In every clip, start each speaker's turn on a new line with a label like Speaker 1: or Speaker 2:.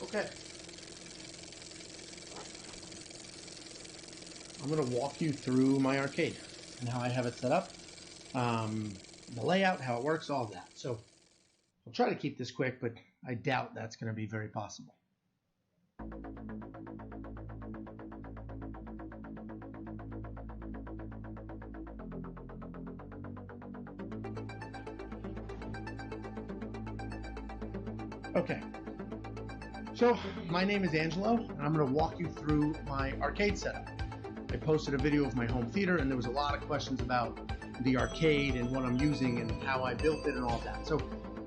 Speaker 1: Okay. I'm going to walk you through my arcade and how I have it set up, the layout, how it works, all of that. So I'll try to keep this quick, but I doubt that's going to be very possible. Okay, so my name is Angelo, and I'm going to walk you through my arcade setup. I posted a video of my home theater, and there was a lot of questions about the arcade and what I'm using and how I built it and all that. So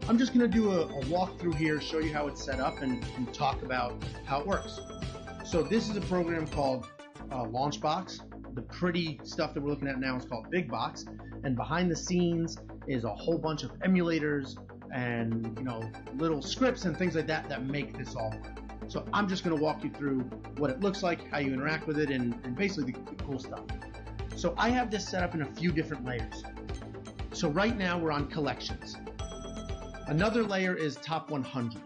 Speaker 1: I'm just going to do a walkthrough here, show you how it's set up, and talk about how it works. So this is a program called LaunchBox. The pretty stuff that we're looking at now is called BigBox, and behind the scenes is a whole bunch of emulators and little scripts and things like that that make this all work. So I'm just going to walk you through what it looks like, how you interact with it, and basically the cool stuff. So I have this set up in a few different layers. So right now we're on collections. Another layer is top 100.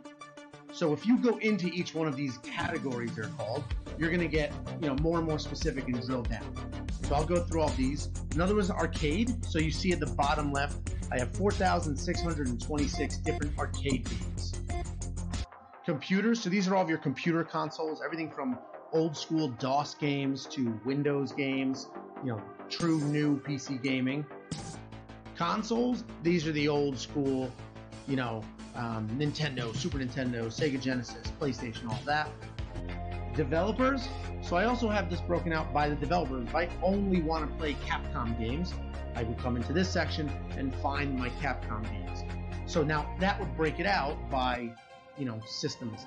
Speaker 1: So if you go into each one of these categories, they're called, you're going to get more and more specific and drill down. So I'll go through all these. Another was arcade. So you see at the bottom left, I have 4,626 different arcade games. Computers, so these are all of your computer consoles, everything from old school DOS games to Windows games, true new PC gaming. Consoles, these are the old school, Nintendo, Super Nintendo, Sega Genesis, PlayStation, all that. Developers, so I also have this broken out by the developers. If I only want to play Capcom games, I would come into this section and find my Capcom games. So now that would break it out by, systems.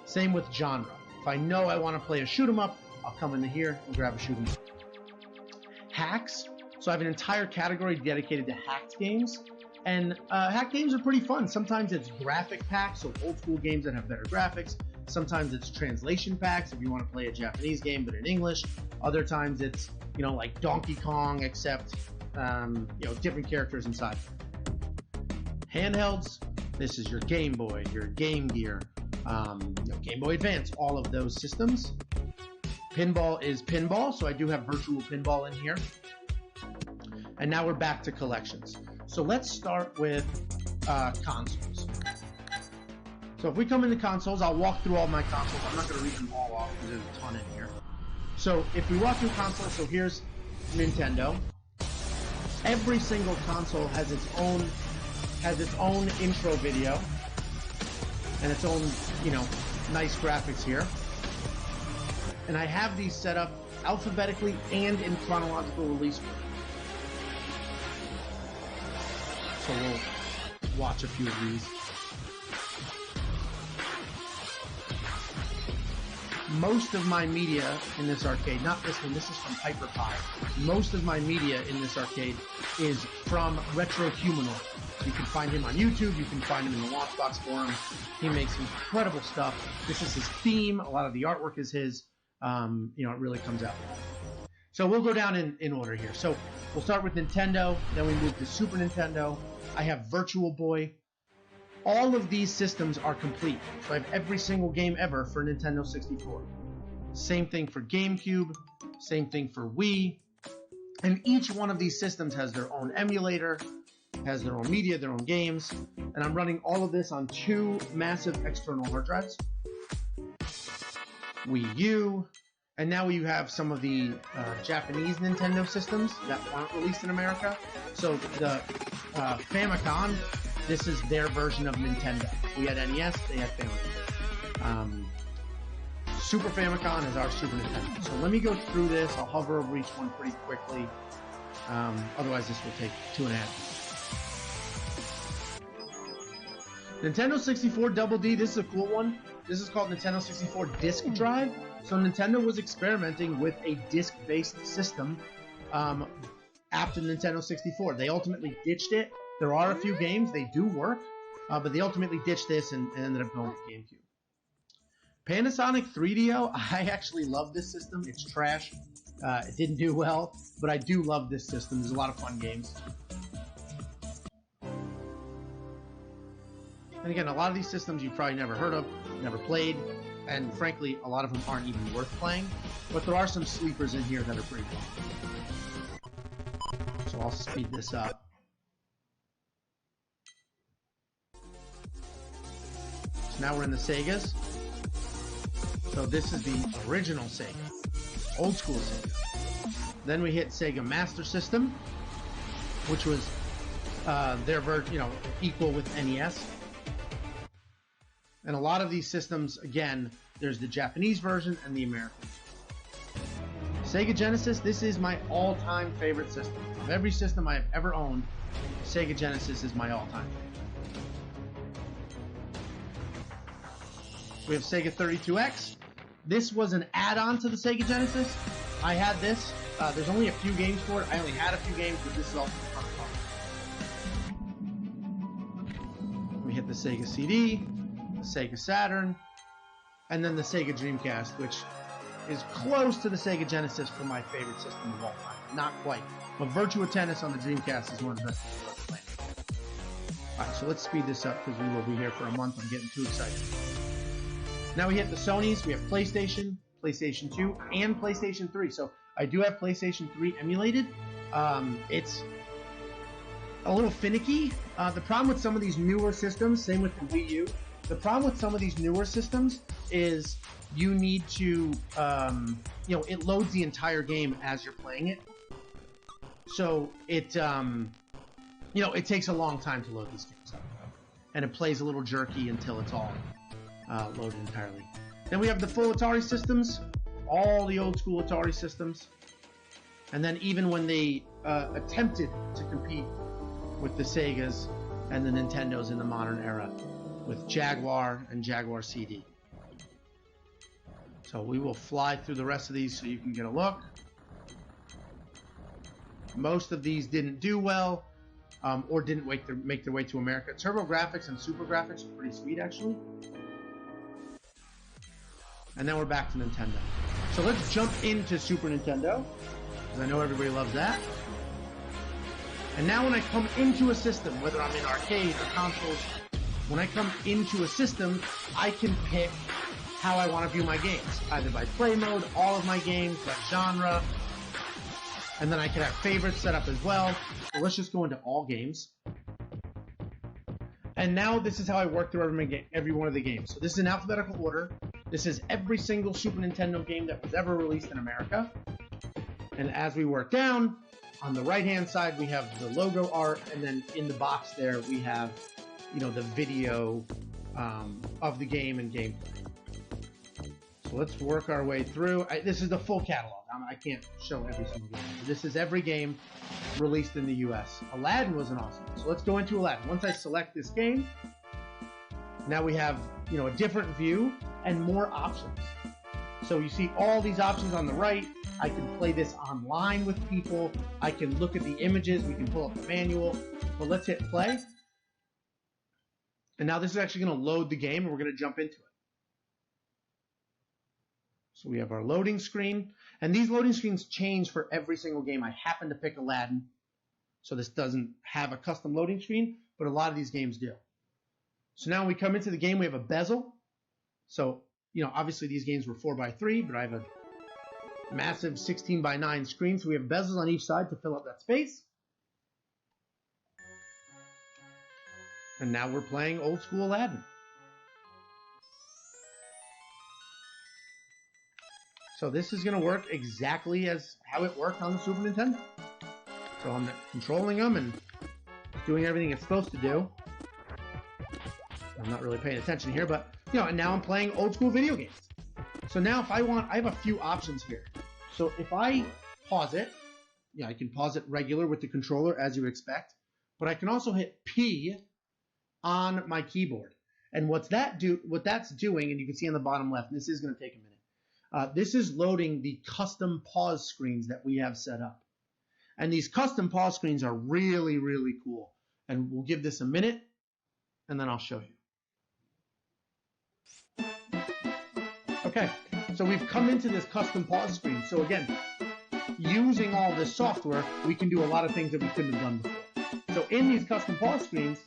Speaker 1: Same with genre. If I know I want to play a shoot 'em up, I'll come into here and grab a shoot 'em up. Hacks, so I have an entire category dedicated to hacked games. And hack games are pretty fun. Sometimes it's graphic packs, so old school games that have better graphics. Sometimes it's translation packs if you want to play a Japanese game but in English. Other times it's, like Donkey Kong, except, different characters inside. Handhelds, this is your Game Boy, your Game Gear, Game Boy Advance, all of those systems. Pinball is pinball, so I do have virtual pinball in here. And now we're back to collections. So let's start with consoles. So if we come into consoles, I'll walk through all my consoles. I'm not going to read them all off because there's a ton in here. So if we walk through consoles, so here's Nintendo. Every single console has its own intro video and its own, nice graphics here. And I have these set up alphabetically and in chronological release order. So we'll watch a few of these. Most of my media in this arcade, not this one, this is from Hyper Pie. Most of my media in this arcade is from Retro Humanoid. You can find him on YouTube, you can find him in the LaunchBox forum. He makes incredible stuff. This is his theme, a lot of the artwork is his. It really comes out. So we'll go down in order here. So we'll start with Nintendo, then we move to Super Nintendo. I have Virtual Boy. All of these systems are complete. So I have every single game ever for Nintendo 64. Same thing for GameCube, same thing for Wii. And each one of these systems has their own emulator, has their own media, their own games. And I'm running all of this on 2 massive external hard drives. Wii U. And now you have some of the Japanese Nintendo systems that weren't released in America. So the Famicom, this is their version of Nintendo. We had NES, they had Famicom. Super Famicom is our Super Nintendo. So let me go through this. I'll hover over each one pretty quickly. Otherwise this will take 2.5 minutes. Nintendo 64 Double D, this is a cool one. This is called Nintendo 64 Disk Drive. So Nintendo was experimenting with a disc-based system after Nintendo 64. They ultimately ditched it. There are a few games, they do work, but they ultimately ditched this and ended up going with GameCube. Panasonic 3DO, I actually love this system. It's trash. It didn't do well, but I do love this system. There's a lot of fun games. And again, a lot of these systems you've probably never heard of, never played, and frankly, a lot of them aren't even worth playing. But there are some sleepers in here that are pretty fun. So I'll speed this up. So now we're in the Segas. So this is the original Sega, old school Sega. Then we hit Sega Master System, which was their version, equal with NES. And a lot of these systems, again, there's the Japanese version and the American. Sega Genesis, this is my all-time favorite system. Of every system I have ever owned, Sega Genesis is my all-time favorite. We have Sega 32X. This was an add-on to the Sega Genesis. I had this. There's only a few games for it. I only had a few games, but this is also the front cover. We hit the Sega CD, the Sega Saturn, and then the Sega Dreamcast, which is close to the Sega Genesis for my favorite system of all time. Not quite. But Virtua Tennis on the Dreamcast is one of the best things I've ever played. Alright, so let's speed this up because we will be here for a month. I'm getting too excited. Now we hit the Sonys. We have PlayStation, PlayStation 2, and PlayStation 3. So I do have PlayStation 3 emulated. It's a little finicky. The problem with some of these newer systems, same with the Wii U, the problem with some of these newer systems is you need to, it loads the entire game as you're playing it. So it, it takes a long time to load these games up. And it plays a little jerky until it's all loaded entirely. Then we have the full Atari systems, all the old school Atari systems. And then even when they attempted to compete with the Segas and the Nintendos in the modern era with Jaguar and Jaguar CD. So we will fly through the rest of these so you can get a look. Most of these didn't do well or didn't make their way to America. TurboGrafx and SuperGrafx are pretty sweet, actually. And then we're back to Nintendo. So let's jump into Super Nintendo, because I know everybody loves that. And now when I come into a system, whether I'm in arcade or consoles, when I come into a system, I can pick how I want to view my games, either by play mode, all of my games, by genre, and then I can have favorites set up as well. So let's just go into all games. And now this is how I work through every one of the games. So this is in alphabetical order. This is every single Super Nintendo game that was ever released in America. And as we work down, on the right-hand side, we have the logo art, and then in the box there, we have, the video of the game and gameplay. So let's work our way through. This is the full catalog. I can't show every single game. This is every game released in the US. Aladdin was an awesome one. So let's go into Aladdin. Once I select this game, now we have, a different view and more options. So you see all these options on the right. I can play this online with people. I can look at the images. We can pull up the manual. But let's hit play. And now this is actually going to load the game, and we're going to jump into it. So we have our loading screen. And these loading screens change for every single game. I happen to pick Aladdin, so this doesn't have a custom loading screen, but a lot of these games do. So now when we come into the game, we have a bezel. So, obviously these games were 4x3, but I have a massive 16:9 screen, so we have bezels on each side to fill up that space. And now we're playing old school Aladdin. So this is going to work exactly as how it worked on the Super Nintendo. So I'm controlling them and doing everything it's supposed to do. I'm not really paying attention here, but, and now I'm playing old school video games. So now if I have a few options here. So if I pause it, I can pause it regular with the controller as you would expect, but I can also hit P on my keyboard. And what that's doing, and you can see on the bottom left, this is going to take a minute. This is loading the custom pause screens that we have set up. And these custom pause screens are really, really cool. And we'll give this a minute, and then I'll show you. Okay, so we've come into this custom pause screen. So again, using all this software, we can do a lot of things that we couldn't have done before. So in these custom pause screens,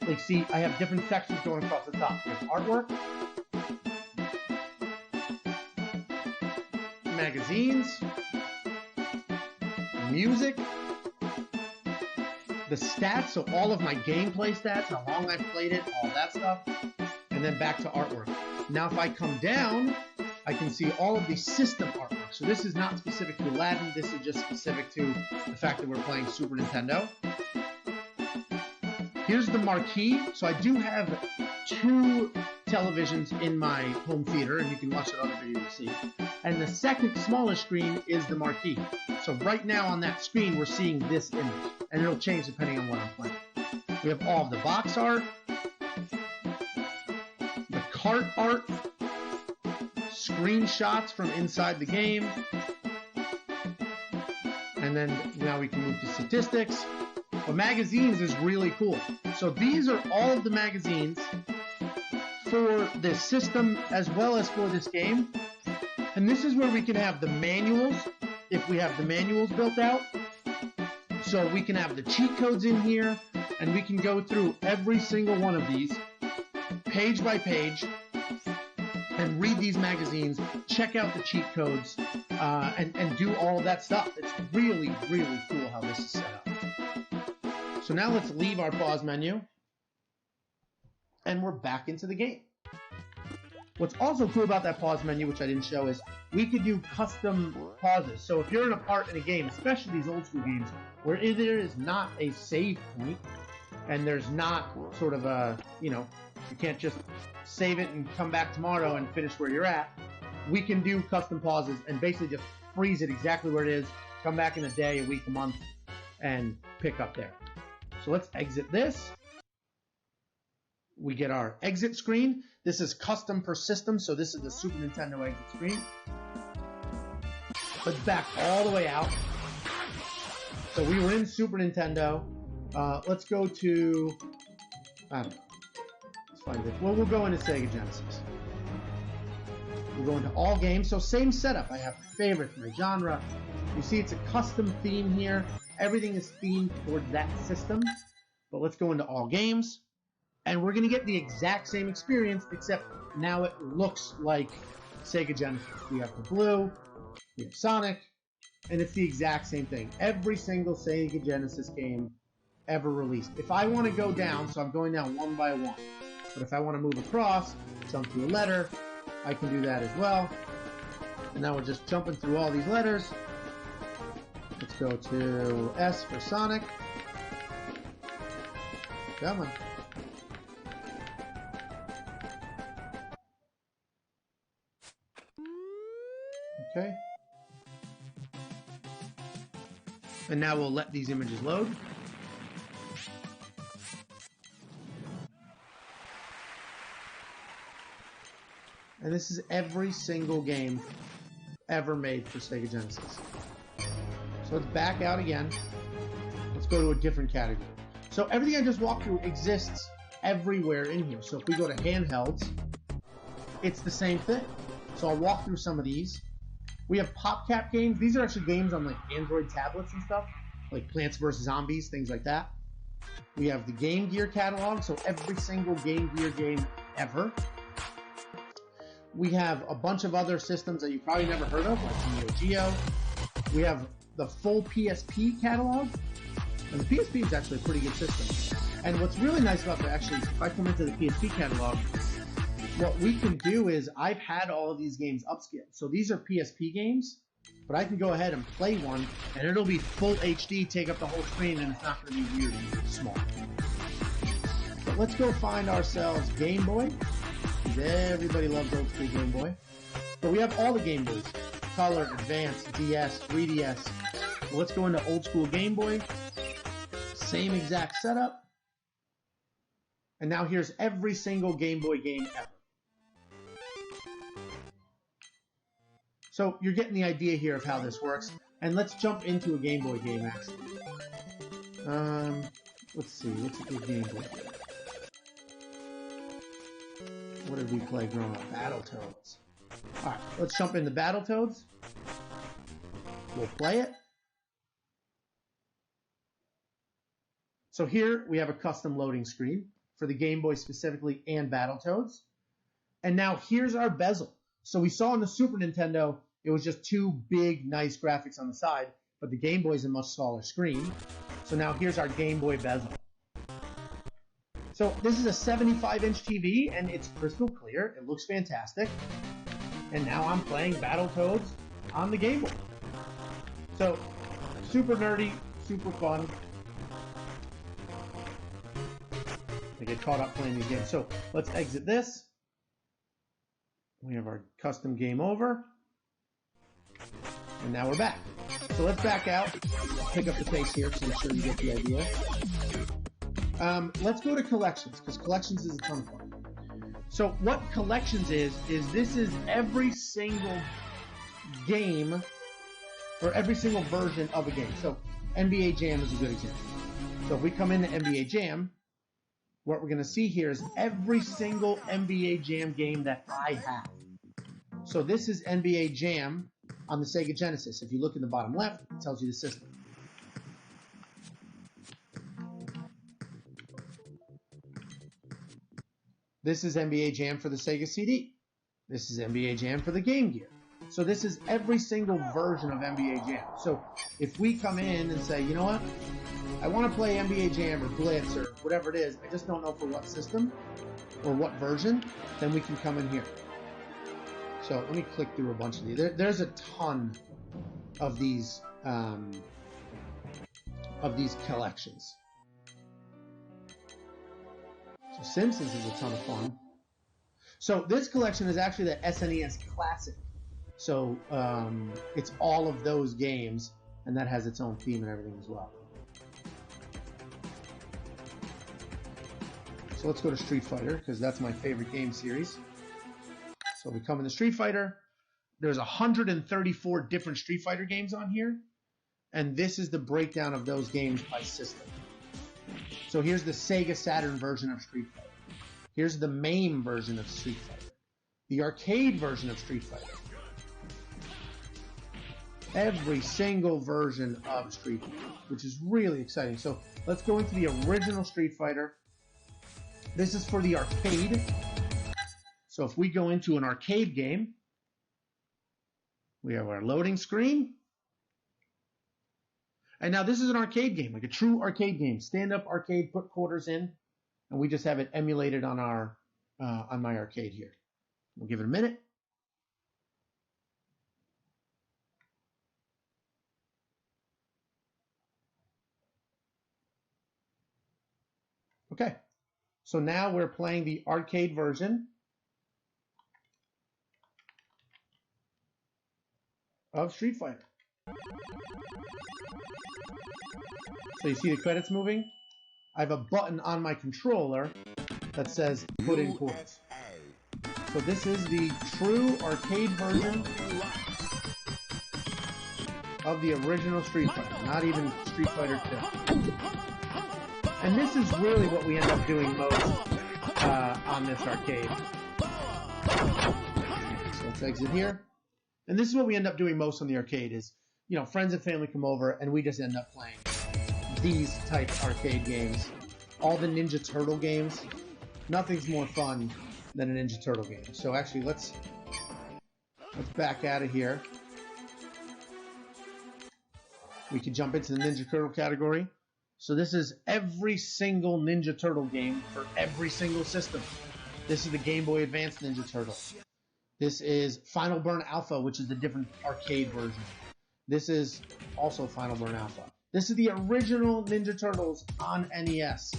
Speaker 1: Like, see, I have different sections going across the top. There's artwork, magazines, music, the stats, so all of my gameplay stats, how long I've played it, all that stuff, and then back to artwork. Now if I come down, I can see all of the system artwork. So this is not specific to Aladdin, this is just specific to the fact that we're playing Super Nintendo. Here's the marquee. So I do have 2 televisions in my home theater, and you can watch that other video to see. And the second smallest screen is the marquee. So right now on that screen, we're seeing this image, and it'll change depending on what I'm playing. We have all of the box art, the cart art, screenshots from inside the game, and then now we can move to statistics. But magazines is really cool. So these are all of the magazines for this system as well as for this game. And this is where we can have the manuals, if we have the manuals built out. So we can have the cheat codes in here, and we can go through every single one of these, page by page, and read these magazines, check out the cheat codes, and do all of that stuff. It's really, really cool how this is set up. So now let's leave our pause menu, and we're back into the game. What's also cool about that pause menu, which I didn't show, is we could do custom pauses. So if you're in a part in a game, especially these old school games, where there is not a save point, and there's not sort of a, you can't just save it and come back tomorrow and finish where you're at, we can do custom pauses and basically just freeze it exactly where it is, come back in a day, a week, a month, and pick up there. So let's exit this. We get our exit screen. This is custom per system, so this is the Super Nintendo exit screen. Let's back all the way out. So we were in Super Nintendo. Let's go to, I don't know, let's find it. Well, we'll go into Sega Genesis. We'll go into all games. So same setup. I have favorites, my genre. You see it's a custom theme here. Everything is themed towards that system. But let's go into all games. And we're going to get the exact same experience, except now it looks like Sega Genesis. We have the blue, we have Sonic, and it's the exact same thing. Every single Sega Genesis game ever released. If I want to go down, so I'm going down one by one, but if I want to move across, jump through a letter, I can do that as well. And now we're just jumping through all these letters. Let's go to S for Sonic. Come on. Okay. And now we'll let these images load. And this is every single game ever made for Sega Genesis. So let's back out again. Let's go to a different category. So everything I just walked through exists everywhere in here. So if we go to handhelds, it's the same thing. So I'll walk through some of these. We have PopCap games. These are actually games on like Android tablets and stuff, like Plants vs. Zombies, things like that. We have the Game Gear catalog, so every single Game Gear game ever. We have a bunch of other systems that you probably never heard of, like Neo Geo. We have the full PSP catalog, and the PSP is actually a pretty good system. And what's really nice about that, actually, if I come into the PSP catalog, what we can do is, I've had all of these games upscaled. So these are PSP games, but I can go ahead and play one, and it'll be full HD, take up the whole screen, and it's not going to be weird and small. But let's go find ourselves Game Boy, because everybody loves old school Game Boy. But we have all the Game Boys, Color, Advance, DS, 3DS. So let's go into old school Game Boy. Same exact setup. And now here's every single Game Boy game ever. So you're getting the idea here of how this works. And let's jump into a Game Boy game, actually. Let's see, what's a good Game Boy? What did we play growing up? Battletoads. Alright, let's jump into Battletoads. We'll play it. So here we have a custom loading screen for the Game Boy specifically and Battletoads. And now here's our bezel. So we saw on the Super Nintendo, it was just two big, nice graphics on the side, but the Game Boy is a much smaller screen. So now here's our Game Boy bezel. So this is a 75-inch TV, and it's crystal clear. It looks fantastic. And now I'm playing Battletoads on the Game Boy. So super nerdy, super fun. I get caught up playing these games. So let's exit this. We have our custom game over. And now we're back. So let's back out. Pick up the pace here so I'm sure you get the idea. Let's go to collections, because collections is a ton of fun. So what collections is this is every single game or every single version of a game. So NBA Jam is a good example. So if we come into NBA Jam, what we're going to see here is every single NBA Jam game that I have. So this is NBA Jam on the Sega Genesis. If you look in the bottom left, it tells you the system. This is NBA Jam for the Sega CD. This is NBA Jam for the Game Gear. So this is every single version of NBA Jam. So if we come in and say, you know what, I want to play NBA Jam or Blitz or whatever it is, I just don't know for what system or what version, then we can come in here. So let me click through a bunch of these. There's a ton of these collections. So Simpsons is a ton of fun. So this collection is actually the SNES Classic. So it's all of those games, and that has its own theme and everything as well. So let's go to Street Fighter, because that's my favorite game series. So we come into Street Fighter. There's 134 different Street Fighter games on here, and this is the breakdown of those games by system. So here's the Sega Saturn version of Street Fighter. Here's the MAME version of Street Fighter. The arcade version of Street Fighter. Every single version of Street Fighter, which is really exciting. So let's go into the original Street Fighter. This is for the arcade. So if we go into an arcade game, we have our loading screen. And now this is an arcade game, like a true arcade game. Stand-up arcade, put quarters in, and we just have it emulated on our on my arcade here. We'll give it a minute. Okay, so now we're playing the arcade version of Street Fighter. So you see the credits moving? I have a button on my controller that says put in quarters. So this is the true arcade version of the original Street Fighter, not even Street Fighter 2. And this is really what we end up doing most on this arcade. So let's exit here. And this is what we end up doing most on the arcade is, you know, friends and family come over and we just end up playing these type arcade games. All the Ninja Turtle games. Nothing's more fun than a Ninja Turtle game. So actually, let's back out of here. We can jump into the Ninja Turtle category. So this is every single Ninja Turtle game for every single system. This is the Game Boy Advance Ninja Turtle. This is Final Burn Alpha, which is the different arcade version. This is also Final Burn Alpha. This is the original Ninja Turtles on NES.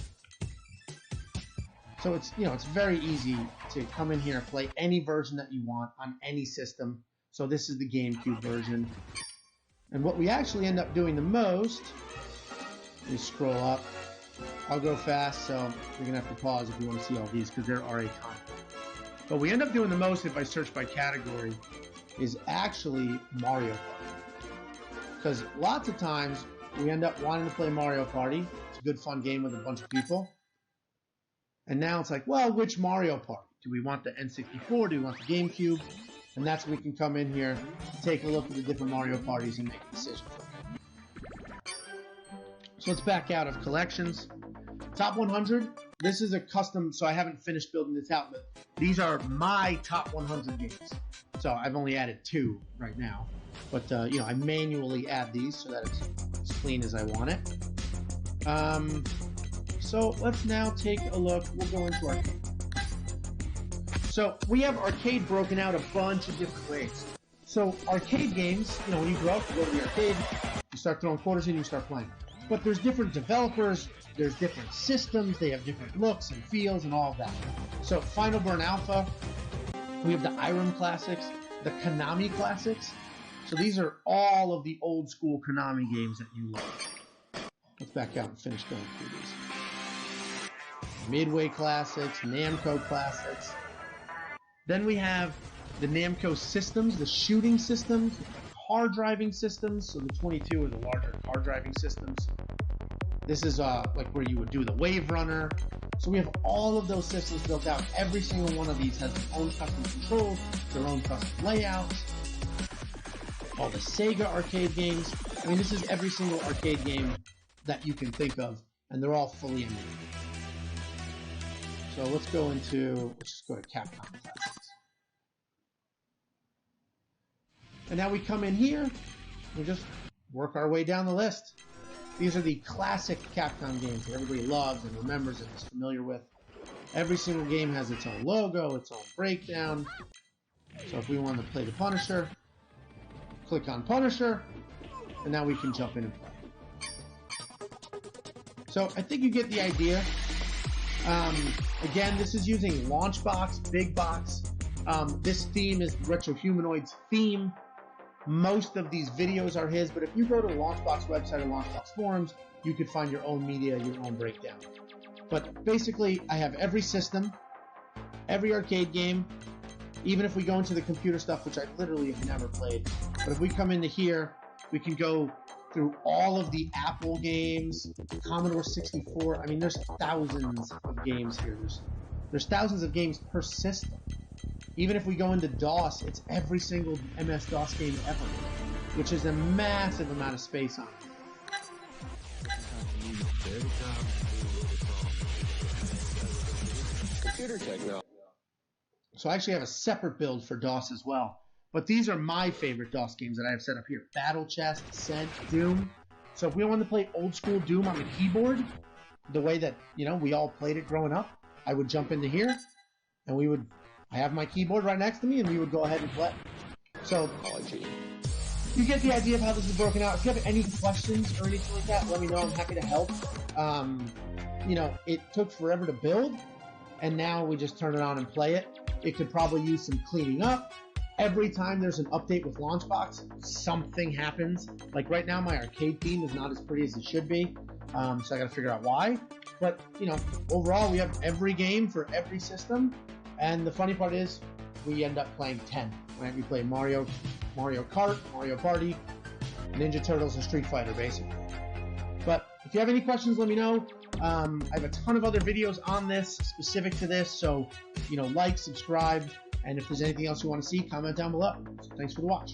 Speaker 1: So it's, you know, it's very easy to come in here and play any version that you want on any system. So this is the GameCube version. And what we actually end up doing the most is scroll up. I'll go fast, so you're going to have to pause if you want to see all these because there are a ton. But we end up doing the most, if I search by category, is actually Mario Party. Because lots of times we end up wanting to play Mario Party. It's a good fun game with a bunch of people. And now it's like, well, which Mario Party? Do we want the N64? Do we want the GameCube? And that's when we can come in here, take a look at the different Mario Parties and make a decision. So let's back out of collections. Top 100, this is a custom, so I haven't finished building this out, but these are my top 100 games. So I've only added 2 right now, but you know, I manually add these so that it's as clean as I want it. So let's now take a look. We'll go into arcade. So we have arcade broken out a bunch of different ways. So arcade games, you know, when you grow up, you go to the arcade, you start throwing quarters in, you start playing. But there's different developers, there's different systems, they have different looks and feels and all of that. So Final Burn Alpha, we have the Irem Classics, the Konami Classics. So these are all of the old school Konami games that you love. Let's back out and finish going through these. Midway Classics, Namco Classics. Then we have the Namco systems, the shooting systems, the car driving systems. So the 22 are the larger car driving systems. This is like where you would do the Wave Runner. So we have all of those systems built out. Every single one of these has their own custom controls, their own custom layouts. All the Sega arcade games. I mean, this is every single arcade game that you can think of, and they're all fully emulated. So let's just go to Capcom Classics. And now we come in here, we just work our way down the list. These are the classic Capcom games that everybody loves and remembers and is familiar with. Every single game has its own logo, its own breakdown. So if we want to play the Punisher, click on Punisher, and now we can jump in and play. So I think you get the idea. Again, this is using LaunchBox, BigBox. This theme is Retro Humanoid's theme. Most of these videos are his, but if you go to the LaunchBox website or LaunchBox forums, you could find your own media, your own breakdown. But basically, I have every system, every arcade game, even if we go into the computer stuff, which I literally have never played. But if we come into here, we can go through all of the Apple games, Commodore 64. I mean, there's thousands of games here. There's thousands of games per system. Even if we go into DOS, it's every single MS-DOS game ever, which is a massive amount of space on it. Computer technology. So I actually have a separate build for DOS as well. But these are my favorite DOS games that I have set up here. Battle Chess, Ascent, Doom. So if we wanted to play old school Doom on the keyboard, the way that, you know, we all played it growing up, I would jump into here, and I have my keyboard right next to me, and we would go ahead and play. So you get the idea of how this is broken out. If you have any questions or anything like that, let me know. I'm happy to help. You know, it took forever to build, and now we just turn it on and play it. It could probably use some cleaning up. Every time there's an update with LaunchBox, something happens. Like right now, my arcade theme is not as pretty as it should be, so I got to figure out why. But, you know, overall, we have every game for every system, and the funny part is we end up playing 10. Right? We play Mario Kart, Mario Party, Ninja Turtles, and Street Fighter, basically. But if you have any questions, let me know. I have a ton of other videos on this, specific to this, so, you know, like, subscribe, and if there's anything else you want to see, comment down below. So thanks for the watch.